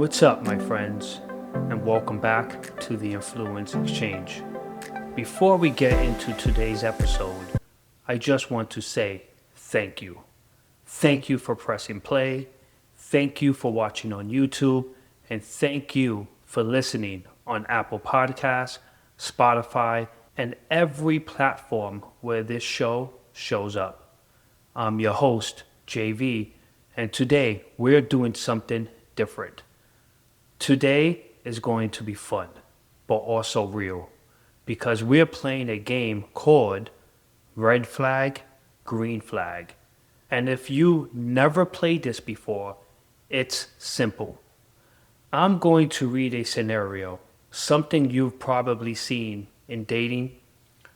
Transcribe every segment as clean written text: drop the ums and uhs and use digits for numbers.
What's up, my friends, and welcome back to the Influence Exchange. Before we get into today's episode, I just want to say thank you. Thank you for pressing play, thank you for watching on YouTube, and thank you for listening on Apple Podcasts, Spotify, and every platform where this show shows up. I'm your host, JV, and today we're doing something different. Today is going to be fun, but also real, because we're playing a game called Red Flag, Green Flag. And if you never played this before, it's simple. I'm going to read a scenario, something you've probably seen in dating,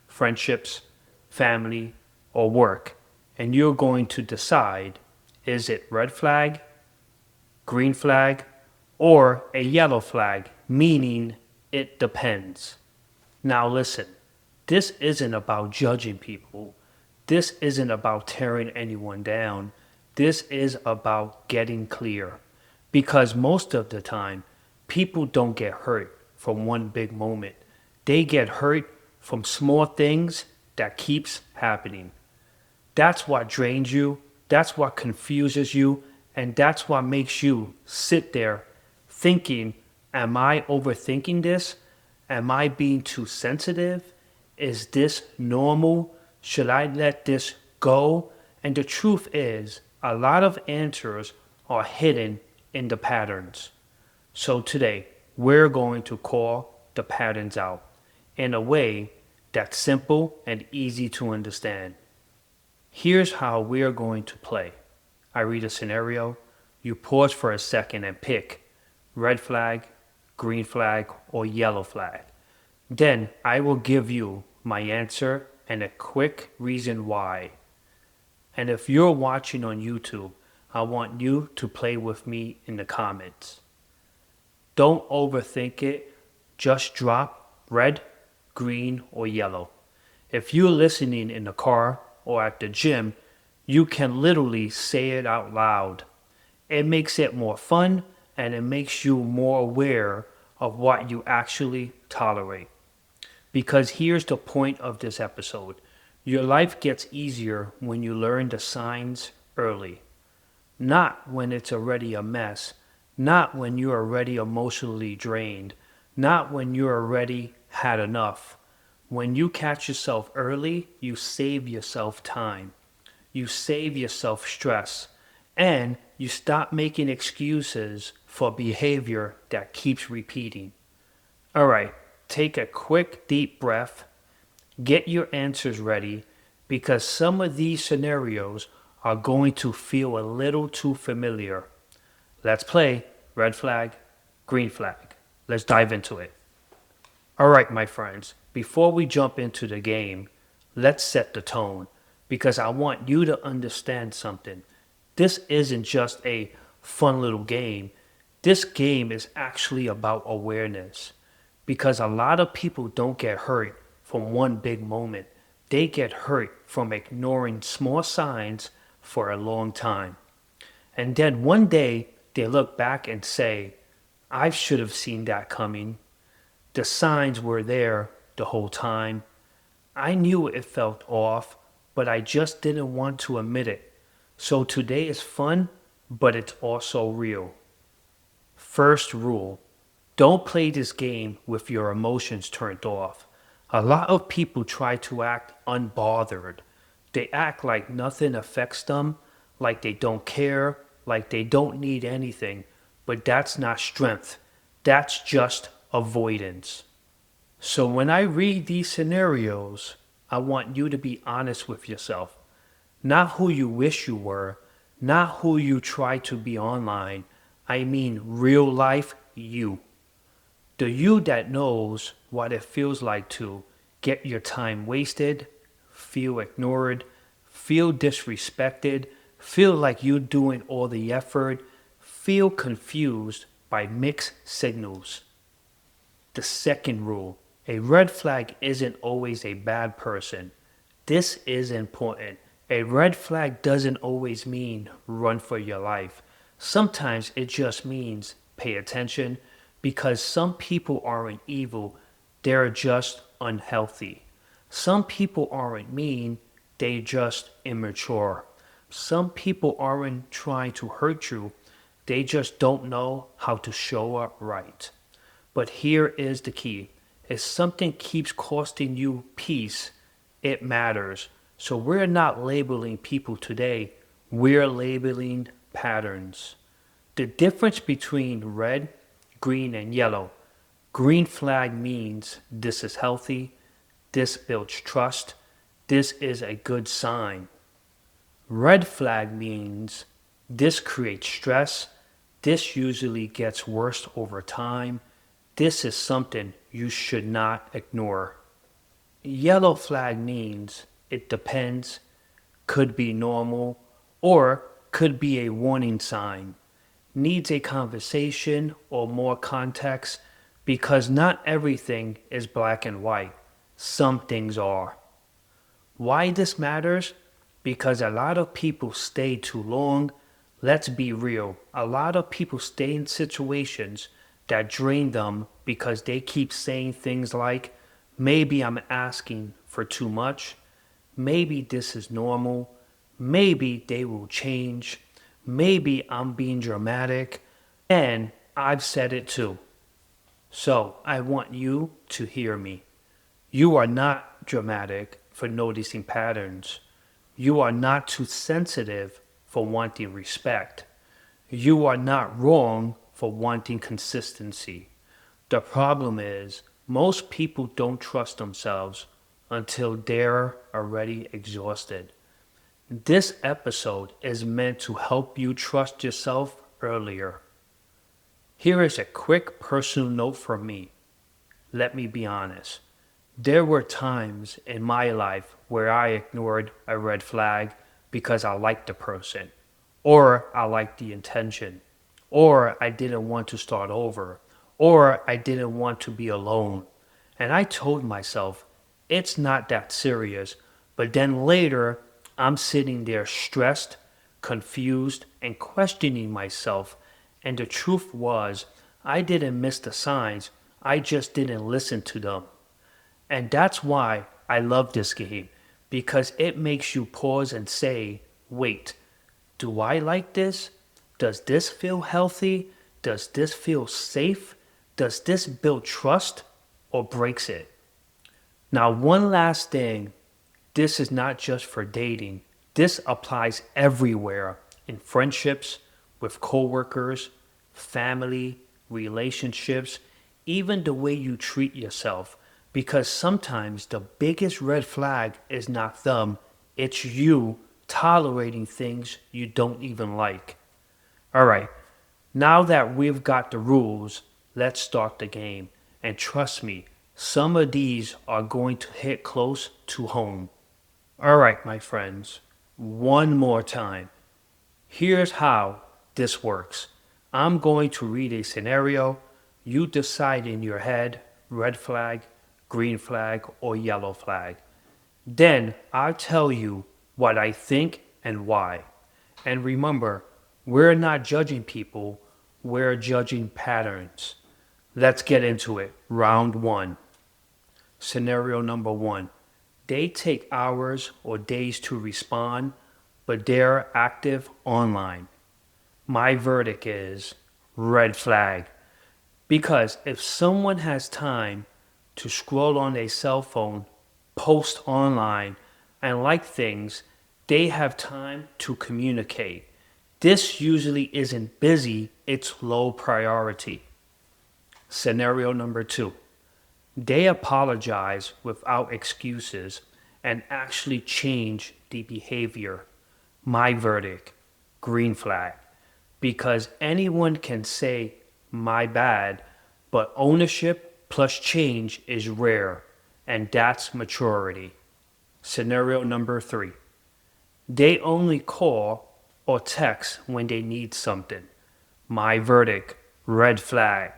friendships, family, or work, and you're going to decide, is it red flag, green flag, or a yellow flag, meaning it depends. Now listen, this isn't about judging people. This isn't about tearing anyone down. This is about getting clear. Because most of the time, people don't get hurt from one big moment. They get hurt from small things that keeps happening. That's what drains you, that's what confuses you, and that's what makes you sit there thinking, am I overthinking this? Am I being too sensitive? Is this normal? Should I let this go? And the truth is, a lot of answers are hidden in the patterns. So today, we're going to call the patterns out in a way that's simple and easy to understand. Here's how we're going to play. I read a scenario, you pause for a second and pick red flag, green flag, or yellow flag. Then I will give you my answer and a quick reason why. And if you're watching on YouTube, I want you to play with me in the comments. Don't overthink it, just drop red, green, or yellow. If you're listening in the car or at the gym, you can literally say it out loud. It makes it more fun and it makes you more aware of what you actually tolerate. Because here's the point of this episode. Your life gets easier when you learn the signs early. Not when it's already a mess. Not when you're already emotionally drained. Not when you're already had enough. When you catch yourself early, you save yourself time. You save yourself stress. And you stop making excuses for behavior that keeps repeating. All right, take a quick deep breath. Get your answers ready because some of these scenarios are going to feel a little too familiar. Let's play red flag, green flag. Let's dive into it. All right, my friends, before we jump into the game, let's set the tone because I want you to understand something. This isn't just a fun little game. This game is actually about awareness because a lot of people don't get hurt from one big moment. They get hurt from ignoring small signs for a long time. And then one day they look back and say, I should have seen that coming. The signs were there the whole time. I knew it felt off, but I just didn't want to admit it. So today is fun, but it's also real. First rule, don't play this game with your emotions turned off. A lot of people try to act unbothered. They act like nothing affects them, like they don't care, like they don't need anything. But that's not strength. That's just avoidance. So when I read these scenarios, I want you to be honest with yourself. Not who you wish you were, not who you try to be online. I mean real life you. The you that knows what it feels like to get your time wasted, feel ignored, feel disrespected, feel like you're doing all the effort, feel confused by mixed signals. The second rule, a red flag isn't always a bad person. This is important. A red flag doesn't always mean run for your life. Sometimes it just means pay attention, because some people aren't evil, they're just unhealthy. Some people aren't mean, they're just immature. Some people aren't trying to hurt you, they just don't know how to show up right. But here is the key. If something keeps costing you peace, it matters. So we're not labeling people today, we're labeling patterns. The difference between red, green, and yellow. Green flag means this is healthy, this builds trust, this is a good sign. Red flag means this creates stress, this usually gets worse over time, this is something you should not ignore. Yellow flag means it depends, could be normal, or could be a warning sign. Needs a conversation or more context because not everything is black and white. Some things are. Why this matters? Because a lot of people stay too long. Let's be real. A lot of people stay in situations that drain them because they keep saying things like, maybe I'm asking for too much. Maybe this is normal. Maybe they will change. Maybe I'm being dramatic. And I've said it too. So I want you to hear me. You are not dramatic for noticing patterns. You are not too sensitive for wanting respect. You are not wrong for wanting consistency. The problem is, most people don't trust themselves until they're already exhausted. This episode is meant to help you trust yourself earlier. Here is a quick personal note from me. Let me be honest. There were times in my life where I ignored a red flag because I liked the person, or I liked the intention, or I didn't want to start over, or I didn't want to be alone. And I told myself, it's not that serious. But then later, I'm sitting there stressed, confused, and questioning myself. And the truth was, I didn't miss the signs, I just didn't listen to them. And that's why I love this game, because it makes you pause and say, wait, do I like this? Does this feel healthy? Does this feel safe? Does this build trust or breaks it? Now, one last thing, this is not just for dating. This applies everywhere in friendships, with coworkers, family, relationships, even the way you treat yourself. Because sometimes the biggest red flag is not them, it's you tolerating things you don't even like. All right, now that we've got the rules, let's start the game. And trust me, some of these are going to hit close to home. All right, my friends, one more time. Here's how this works. I'm going to read a scenario. You decide in your head red flag, green flag, or yellow flag. Then I'll tell you what I think and why. And remember, we're not judging people, we're judging patterns. Let's get into it. Round one. Scenario number one. They take hours or days to respond, but they're active online. My verdict is red flag. Because if someone has time to scroll on a cell phone, post online, and like things, they have time to communicate. This usually isn't busy, it's low priority. Scenario number two. They apologize without excuses and actually change the behavior. My verdict, green flag. Because anyone can say, my bad, but ownership plus change is rare, and that's maturity. Scenario number three. They only call or text when they need something. My verdict, red flag.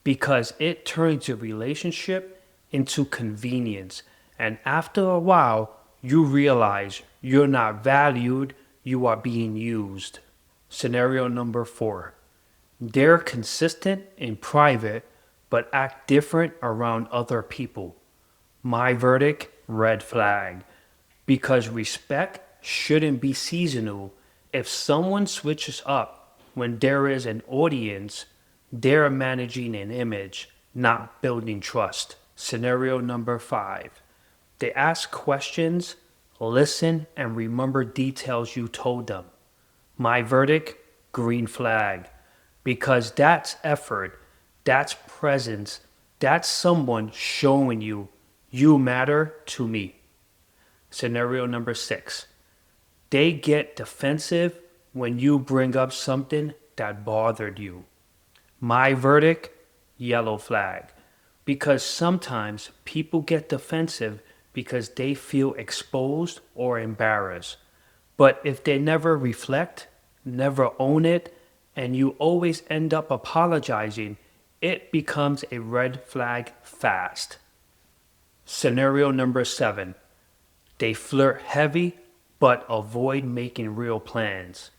Because it turns your relationship into convenience. And after a while, you realize you're not valued, you are being used. Scenario number four. They're consistent in private but act different around other people. My verdict, red flag. Because respect shouldn't be seasonal. If someone switches up when there is an audience, they're managing an image, not building trust. Scenario number 5. They ask questions, listen, and remember details you told them. My verdict, green flag. Because that's effort, that's presence, that's someone showing you you matter to me. Scenario number 6. They get defensive when you bring up something that bothered you. My verdict, yellow flag. Because sometimes people get defensive because they feel exposed or embarrassed. But if they never reflect, never own it, and you always end up apologizing, it becomes a red flag fast. Scenario number 7. They flirt heavy but avoid making real plans.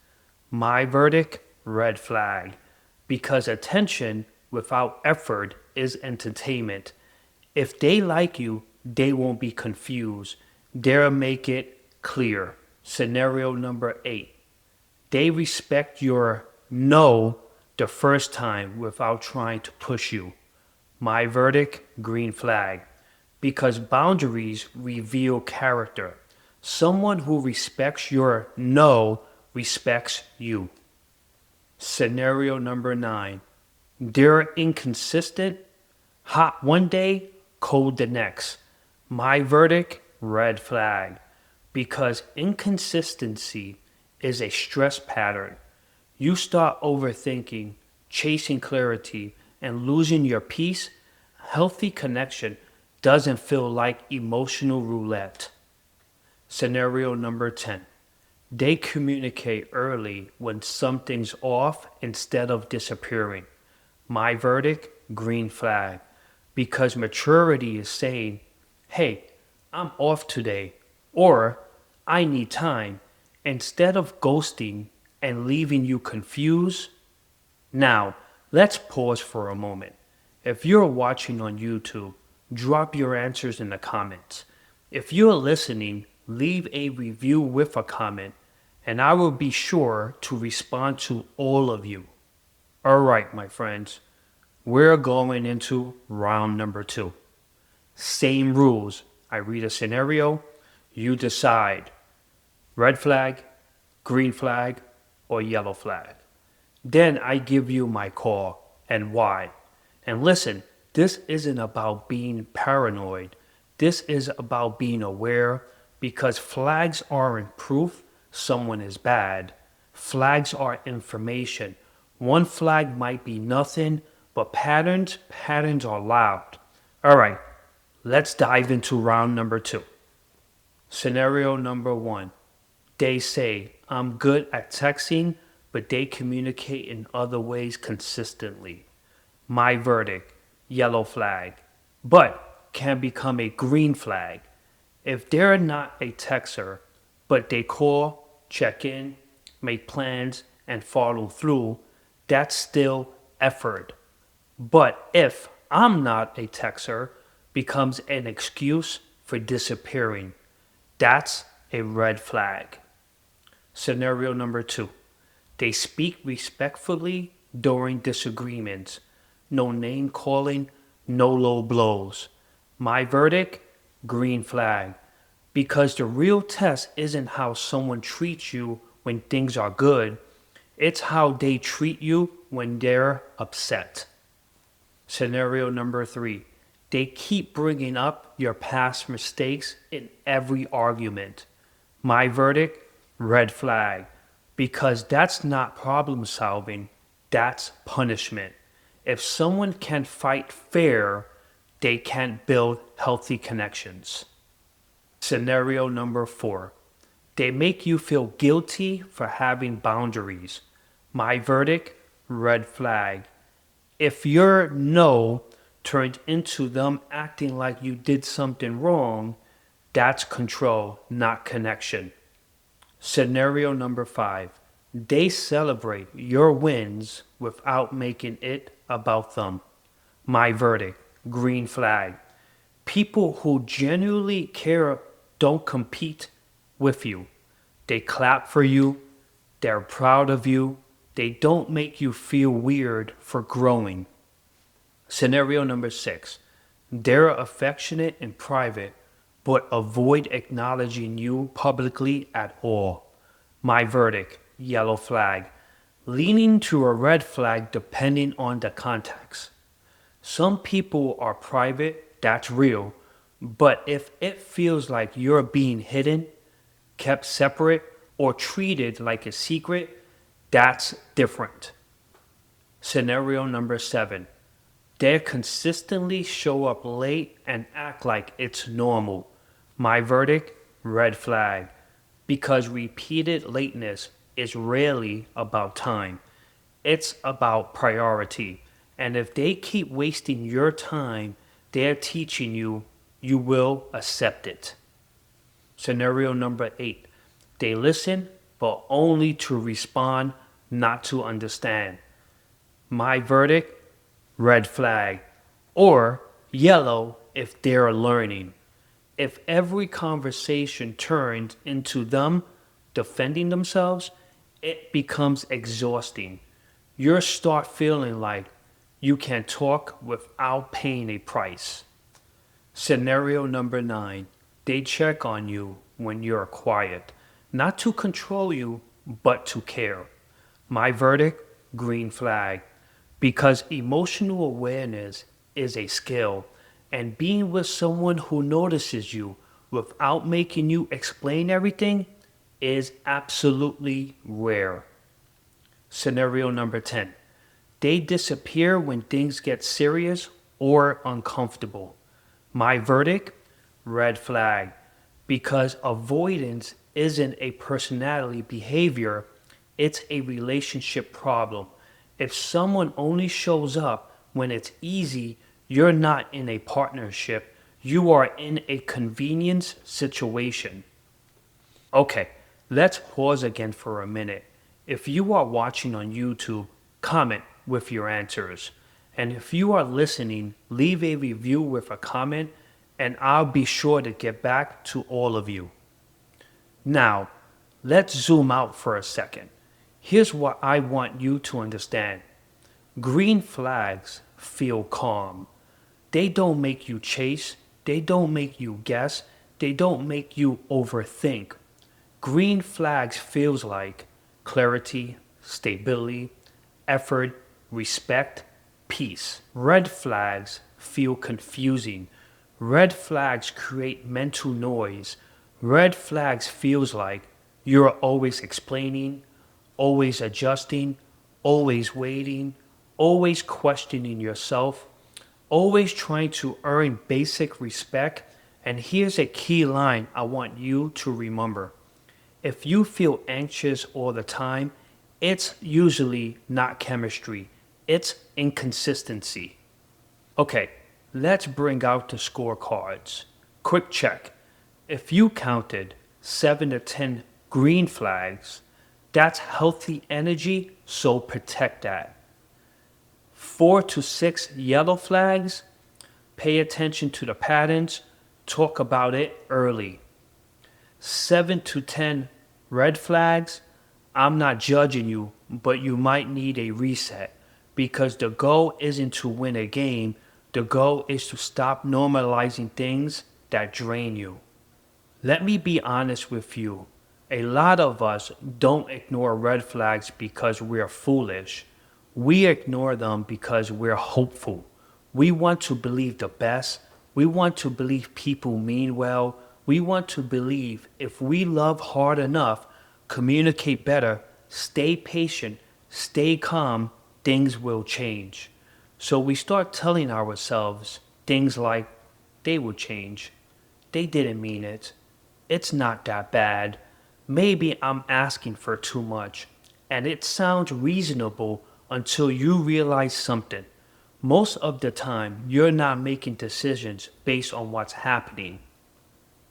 My verdict, red flag. Because attention without effort is entertainment. If they like you, they won't be confused. They'll make it clear. Scenario number 8. They respect your no the first time without trying to push you. My verdict, green flag. Because boundaries reveal character. Someone who respects your no respects you. Scenario number 9. They're inconsistent, hot one day, cold the next. My verdict, red flag. Because inconsistency is a stress pattern. You start overthinking, chasing clarity, and losing your peace. Healthy connection doesn't feel like emotional roulette. Scenario number 10. They communicate early when something's off instead of disappearing. My verdict, green flag. Because maturity is saying, hey, I'm off today, or I need time, instead of ghosting and leaving you confused. Now, let's pause for a moment. If you're watching on YouTube, drop your answers in the comments. If you're listening, leave a review with a comment, and I will be sure to respond to all of you. Alright, my friends, we're going into round number 2. Same rules. I read a scenario, you decide red flag, green flag, or yellow flag. Then I give you my call and why. And listen, this isn't about being paranoid. This is about being aware because flags aren't proof someone is bad. Flags are information. One flag might be nothing, but patterns are loud. All right, let's dive into round number 2. Scenario number 1. They say, I'm good at texting, but they communicate in other ways consistently. My verdict, yellow flag, but can become a green flag. If they're not a texter, but they call, check in, make plans, and follow through, that's still effort. But if I'm not a texter, becomes an excuse for disappearing. That's a red flag. Scenario number 2. They speak respectfully during disagreements. No name calling, no low blows. My verdict, green flag. Because the real test isn't how someone treats you when things are good, it's how they treat you when they're upset. Scenario number 3. They keep bringing up your past mistakes in every argument. My verdict, red flag. Because that's not problem solving, that's punishment. If someone can't fight fair, they can't build healthy connections. Scenario number 4. They make you feel guilty for having boundaries. My verdict, red flag. If your no turned into them acting like you did something wrong, that's control, not connection. Scenario number 5. They celebrate your wins without making it about them. My verdict, green flag. People who genuinely care don't compete with you. They clap for you, they're proud of you, they don't make you feel weird for growing. Scenario number 6. They're affectionate in private, but avoid acknowledging you publicly at all. My verdict, yellow flag. Leaning to a red flag depending on the context. Some people are private, that's real, but if it feels like you're being hidden, kept separate, or treated like a secret, that's different. Scenario number 7. They consistently show up late and act like it's normal. My verdict, red flag. Because repeated lateness is rarely about time, it's about priority. And if they keep wasting your time, they're teaching you, you will accept it. Scenario number 8. They listen, but only to respond, not to understand. My verdict, red flag. Or yellow if they're learning. If every conversation turns into them defending themselves, it becomes exhausting. You start feeling like you can talk without paying a price. Scenario number 9. They check on you when you're quiet, not to control you, but to care. My verdict, green flag. Because emotional awareness is a skill, and being with someone who notices you without making you explain everything is absolutely rare. Scenario number 10. They disappear when things get serious or uncomfortable. My verdict, red flag. Because avoidance isn't a personality behavior, it's a relationship problem. If someone only shows up when it's easy, you're not in a partnership, you are in a convenience situation. Okay, let's pause again for a minute. If you are watching on YouTube, comment with your answers. And if you are listening, leave a review with a comment, and I'll be sure to get back to all of you. Now, let's zoom out for a second. Here's what I want you to understand. Green flags feel calm. They don't make you chase, they don't make you guess, they don't make you overthink. Green flags feels like clarity, stability, effort, respect, peace. Red flags feel confusing. Red flags create mental noise. Red flags feels like you're always explaining, always adjusting, always waiting, always questioning yourself, always trying to earn basic respect. And here's a key line I want you to remember. If you feel anxious all the time, it's usually not chemistry, it's inconsistency. Okay, let's bring out the scorecards. Quick check. If you counted 7 to 10 green flags, that's healthy energy, so protect that. 4 to 6 yellow flags, pay attention to the patterns, talk about it early. 7 to 10 red flags, I'm not judging you, but you might need a reset because the goal isn't to win a game, the goal is to stop normalizing things that drain you. Let me be honest with you. A lot of us don't ignore red flags because we're foolish. We ignore them because we're hopeful. We want to believe the best. We want to believe people mean well. We want to believe if we love hard enough, communicate better, stay patient, stay calm, things will change. So we start telling ourselves things like, they will change. They didn't mean it. It's not that bad. Maybe I'm asking for too much. And it sounds reasonable until you realize something. Most of the time, you're not making decisions based on what's happening.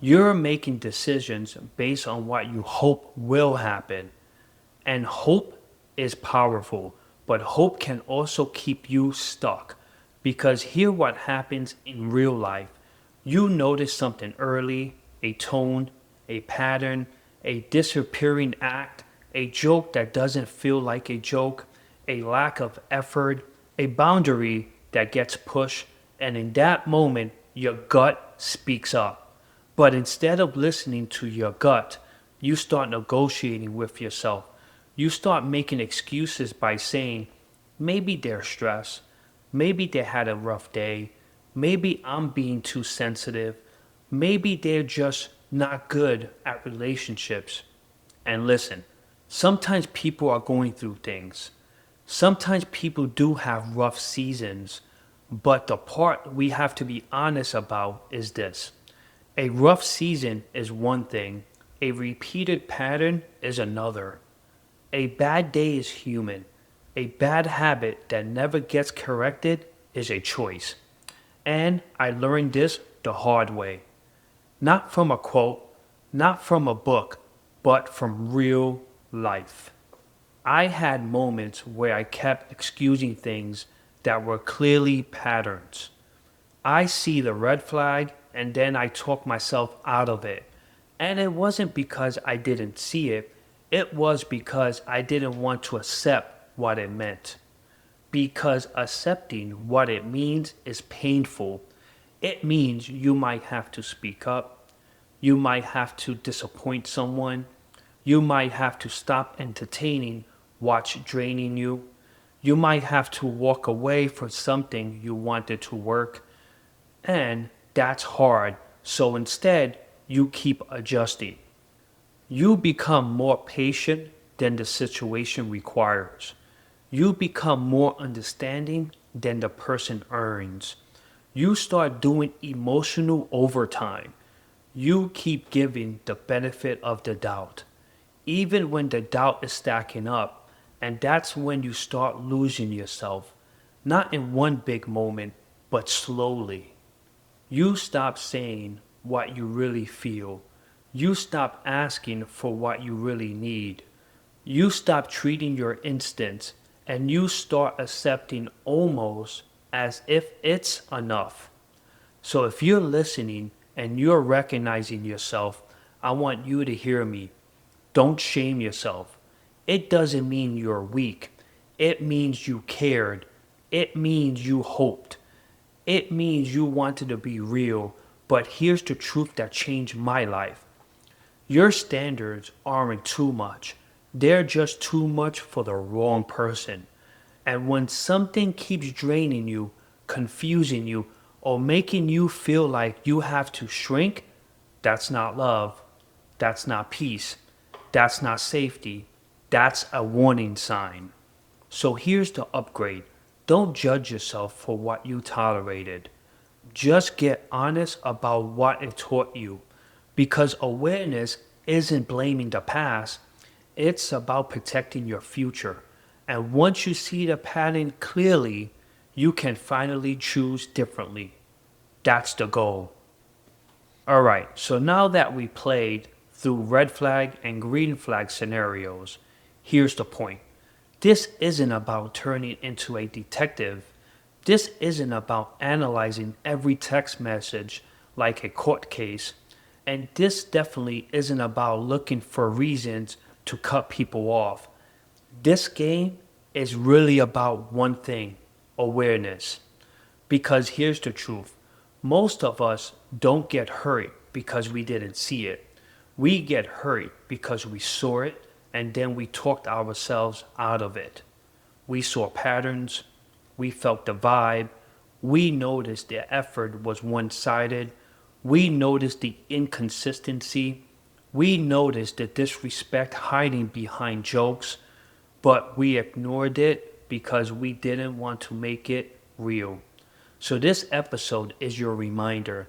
You're making decisions based on what you hope will happen. And hope is powerful, but hope can also keep you stuck. Because here what happens in real life. You notice something early, a tone, a pattern, a disappearing act, a joke that doesn't feel like a joke, a lack of effort, a boundary that gets pushed, and in that moment, your gut speaks up. But instead of listening to your gut, you start negotiating with yourself. You start making excuses by saying, maybe they're stressed, maybe they had a rough day, maybe I'm being too sensitive, maybe they're just not good at relationships. And listen, sometimes people are going through things. Sometimes people do have rough seasons, but the part we have to be honest about is this. A rough season is one thing, a repeated pattern is another. A bad day is human. A bad habit that never gets corrected is a choice. And I learned this the hard way. Not from a quote, not from a book, but from real life. I had moments where I kept excusing things that were clearly patterns. I see the red flag and then I talk myself out of it. And it wasn't because I didn't see it, it was because I didn't want to accept what it meant. Because accepting what it means is painful. It means you might have to speak up, you might have to disappoint someone, you might have to stop entertaining what's draining you, you might have to walk away from something you wanted to work, and that's hard, so instead, you keep adjusting. You become more patient than the situation requires. You become more understanding than the person earns. You start doing emotional overtime. You keep giving the benefit of the doubt, even when the doubt is stacking up, and that's when you start losing yourself, not in one big moment, but slowly. You stop saying what you really feel. You stop asking for what you really need. You stop treating your instincts and you start accepting almost as if it's enough. So if you're listening and you're recognizing yourself, I want you to hear me. Don't shame yourself. It doesn't mean you're weak. It means you cared. It means you hoped. It means you wanted to be real, but here's the truth that changed my life. Your standards aren't too much. They're just too much for the wrong person. And when something keeps draining you, confusing you, or making you feel like you have to shrink, that's not love. That's not peace. That's not safety. That's a warning sign. So here's the upgrade. Don't judge yourself for what you tolerated. Just get honest about what it taught you. Because awareness isn't blaming the past, it's about protecting your future. And once you see the pattern clearly, you can finally choose differently. That's the goal. Alright, so now that we played through red flag and green flag scenarios, here's the point. This isn't about turning into a detective. This isn't about analyzing every text message like a court case. And this definitely isn't about looking for reasons to cut people off. This game is really about one thing, awareness. Because here's the truth. Most of us don't get hurt because we didn't see it. We get hurt because we saw it and then we talked ourselves out of it. We saw patterns, we felt the vibe, we noticed the effort was one sided, we noticed the inconsistency, we noticed the disrespect hiding behind jokes, but we ignored it because we didn't want to make it real. So, this episode is your reminder.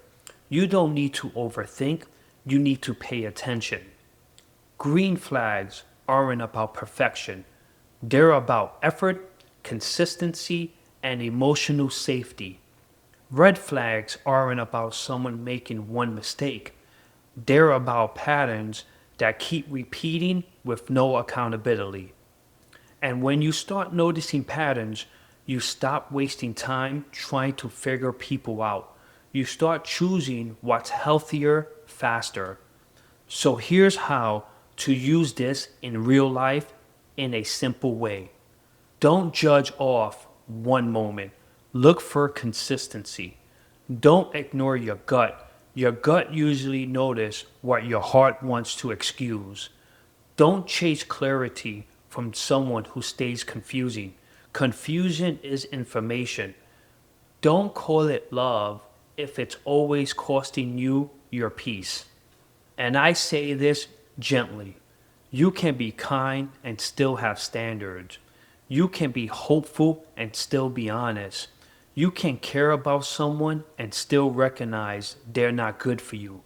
You don't need to overthink, you need to pay attention. Green flags aren't about perfection, they're about effort, consistency, and emotional safety. Red flags aren't about someone making one mistake, they're about patterns that keep repeating with no accountability. And when you start noticing patterns, you stop wasting time trying to figure people out. You start choosing what's healthier faster. So here's how to use this in real life in a simple way. Don't judge off one moment. Look for consistency. Don't ignore your gut. Your gut usually notices what your heart wants to excuse. Don't chase clarity from someone who stays confusing. Confusion is information. Don't call it love if it's always costing you your peace. And I say this gently. You can be kind and still have standards. You can be hopeful and still be honest. You can care about someone and still recognize they're not good for you.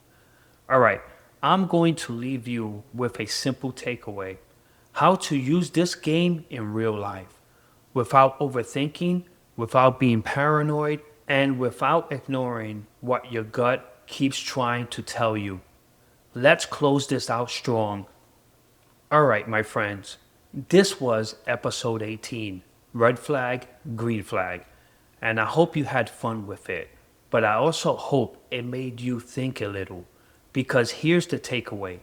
All right, I'm going to leave you with a simple takeaway: how to use this game in real life without overthinking, without being paranoid, and without ignoring what your gut keeps trying to tell you. Let's close this out strong. All right, my friends, this was episode 18, Red Flag, Green Flag, and I hope you had fun with it. But I also hope it made you think a little, because here's the takeaway: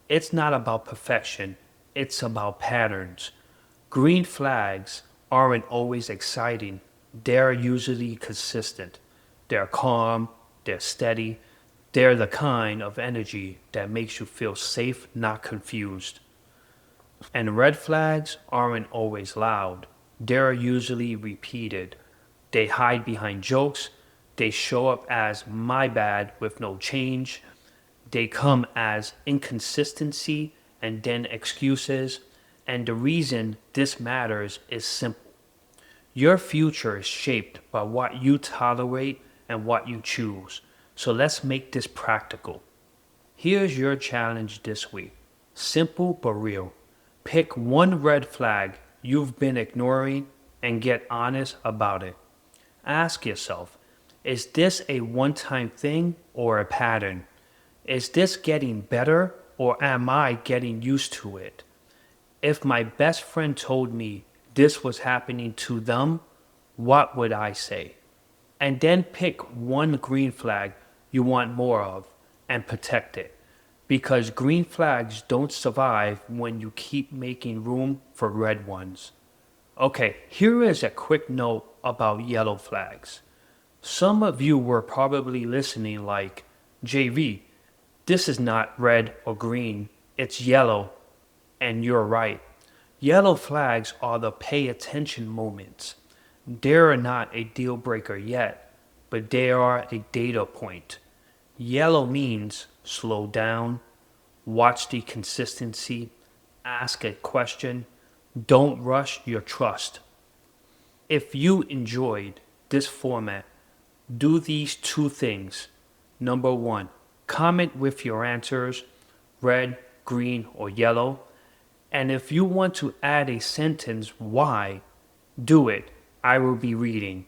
it's not about perfection, it's about patterns. Green flags aren't always exciting, they're usually consistent. They're calm, they're steady, they're the kind of energy that makes you feel safe, not confused. And red flags aren't always loud, they're usually repeated. They hide behind jokes, they show up as my bad with no change, they come as inconsistency and then excuses. And the reason this matters is simple: your future is shaped by what you tolerate and what you choose. So let's make this practical. Here's your challenge this week. Simple but real. Pick one red flag you've been ignoring and get honest about it. Ask yourself, is this a one-time thing or a pattern? Is this getting better or am I getting used to it? If my best friend told me this was happening to them, what would I say? And then pick one green flag you want more of and protect it. Because green flags don't survive when you keep making room for red ones. Okay, here is a quick note about yellow flags. Some of you were probably listening like, JV, this is not red or green, it's yellow. And you're right. Yellow flags are the pay attention moments. They're not a deal breaker yet, but they are a data point. Yellow means slow down, watch the consistency, ask a question, don't rush your trust. If you enjoyed this format, do these two things. Number one, comment with your answers, red, green, or yellow. And if you want to add a sentence why, do it. I will be reading.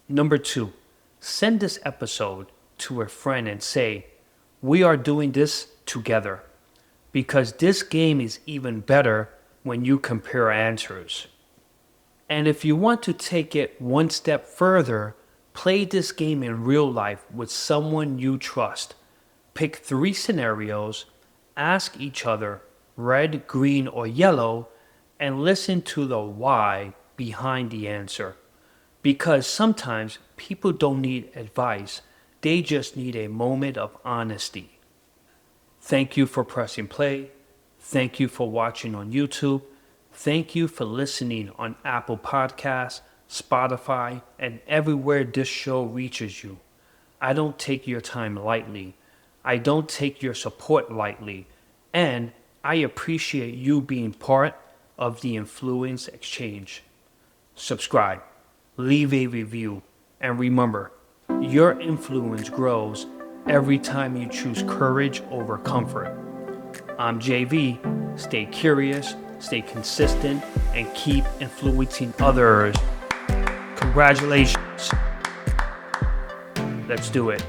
Number two, send this episode to a friend and say, we are doing this together. Because this game is even better when you compare answers. And if you want to take it one step further, play this game in real life with someone you trust. Pick 3 scenarios, ask each other, red, green, or yellow, and listen to the why behind the answer. Because sometimes people don't need advice, they just need a moment of honesty. Thank you for pressing play. Thank you for watching on YouTube. Thank you for listening on Apple Podcasts, Spotify, and everywhere this show reaches you. I don't take your time lightly. I don't take your support lightly. And I appreciate you being part of the Influence Exchange. Subscribe, leave a review, and remember, your influence grows every time you choose courage over comfort. I'm JV. Stay curious, stay consistent, and keep influencing others. Congratulations. Let's do it.